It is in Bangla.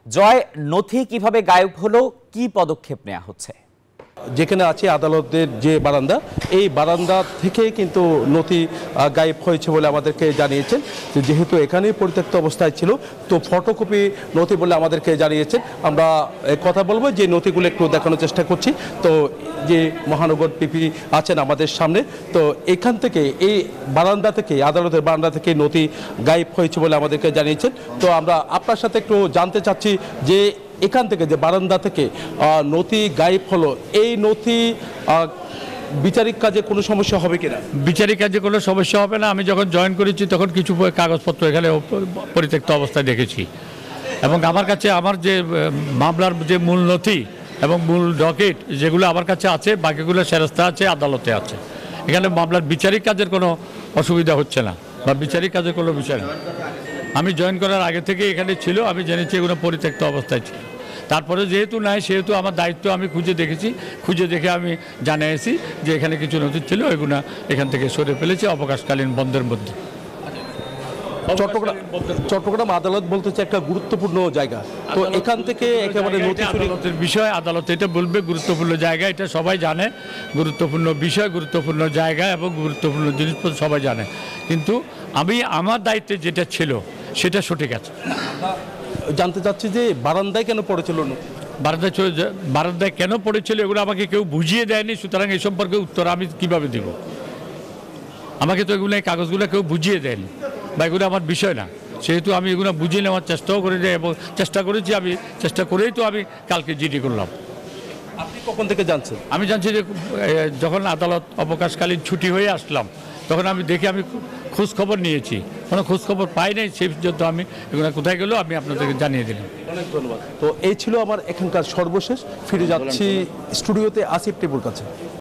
জয়, নথি কিভাবে গায়েব হলো, কি পদক্ষেপ নেওয়া হচ্ছে? যেখানে আছে আদালতের যে বারান্দা, এই বারান্দা থেকে কিন্তু নথি গায়েব হয়েছে বলে আমাদেরকে জানিয়েছেন। যেহেতু এখানেই পরিত্যক্ত অবস্থায় ছিল, তো ফটোকপি নথি বলে আমাদেরকে জানিয়েছেন। আমরা কথা বলবো, যে নথিগুলো একটু দেখানোর চেষ্টা করছি। তো যে মহানগর পিপি আছেন আমাদের সামনে, তো এখান থেকে এই বারান্দা থেকে, আদালতের বারান্দা থেকে নথি গায়েব হয়েছে বলে আমাদেরকে জানিয়েছেন। তো আমরা আপনার সাথে একটু জানতে চাচ্ছি যে এখান থেকে, যে বারান্দা থেকে নথি গায়েব হলো, এই নথি বিচারিক কাজে কোনো সমস্যা হবে কিনা? বিচারিক কাজে কোনো সমস্যা হবে না। আমি যখন জয়েন করেছি তখন কিছু কাগজপত্র এখানে পরিত্যক্ত অবস্থায় দেখেছি, এবং আমার কাছে আমার যে মামলার যে মূল নথি এবং মূল ডকেট যেগুলো আমার কাছে আছে, বাকিগুলো সেরাস্তা আছে, আদালতে আছে। এখানে মামলার বিচারিক কাজের কোনো অসুবিধা হচ্ছে না, বা বিচারিক কাজের কোনো বিষয় না। আমি জয়েন করার আগে থেকে এখানে ছিল, আমি জেনেছি এগুলো পরিত্যক্ত অবস্থায় ছিল। তারপরে যেহেতু নাই, সেহেতু আমার দায়িত্ব, আমি খুঁজে দেখেছি, খুঁজে দেখে আমি জানিয়েছি যে এখানে কিছু নথি ছিল, এগুলো এখান থেকে সরে ফেলেছি অবকাশকালীন বন্ধের মধ্যে। চট্টগ্রাম আদালত বলতেছে একটা গুরুত্বপূর্ণ জায়গা, তো এখান থেকে একেবারে নথি আদালতের বিষয়, আদালত এটা বলবে গুরুত্বপূর্ণ জায়গা, এটা সবাই জানে, গুরুত্বপূর্ণ বিষয়, গুরুত্বপূর্ণ জায়গা এবং গুরুত্বপূর্ণ জিনিসপত্র সবাই জানে। কিন্তু আমি আমার দায়িত্বে যেটা ছিল সেটা সঠিক আছে। জানতে চাচ্ছি যে বারান্দায় কেন পড়েছিল? বারান্দায় কেন পড়েছিল এগুলো আমাকে কেউ বুঝিয়ে দেয়নি, সুতরাং এই সম্পর্কে উত্তর আমি কিভাবে দেব? আমাকে তো এগুলো, এই কাগজগুলো কেউ বুঝিয়ে দেয়নি, বা এগুলো আমার বিষয় না। সেহেতু আমি এগুলো বুঝিয়ে নেওয়ার চেষ্টাও করে যাই, এবং চেষ্টা করেছি। আমি চেষ্টা করেই তো আমি কালকে জিডি করলাম। আপনি কখন থেকে জানছেন? আমি জানছি যে যখন আদালত অবকাশকালীন ছুটি হয়ে আসলাম, তখন আমি দেখে আমি খোঁজ খবর নিয়েছি, কোনো খোঁজ খবর পাই নাই। সেই পর্যন্ত আমি এগুলো কোথায় গেলো আমি আপনাদেরকে জানিয়ে দিলাম। অনেক ধন্যবাদ। তো এই ছিল আমার এখানকার সর্বশেষ। ফিরে যাচ্ছি স্টুডিওতে, আসিফ টিপুর কাছে।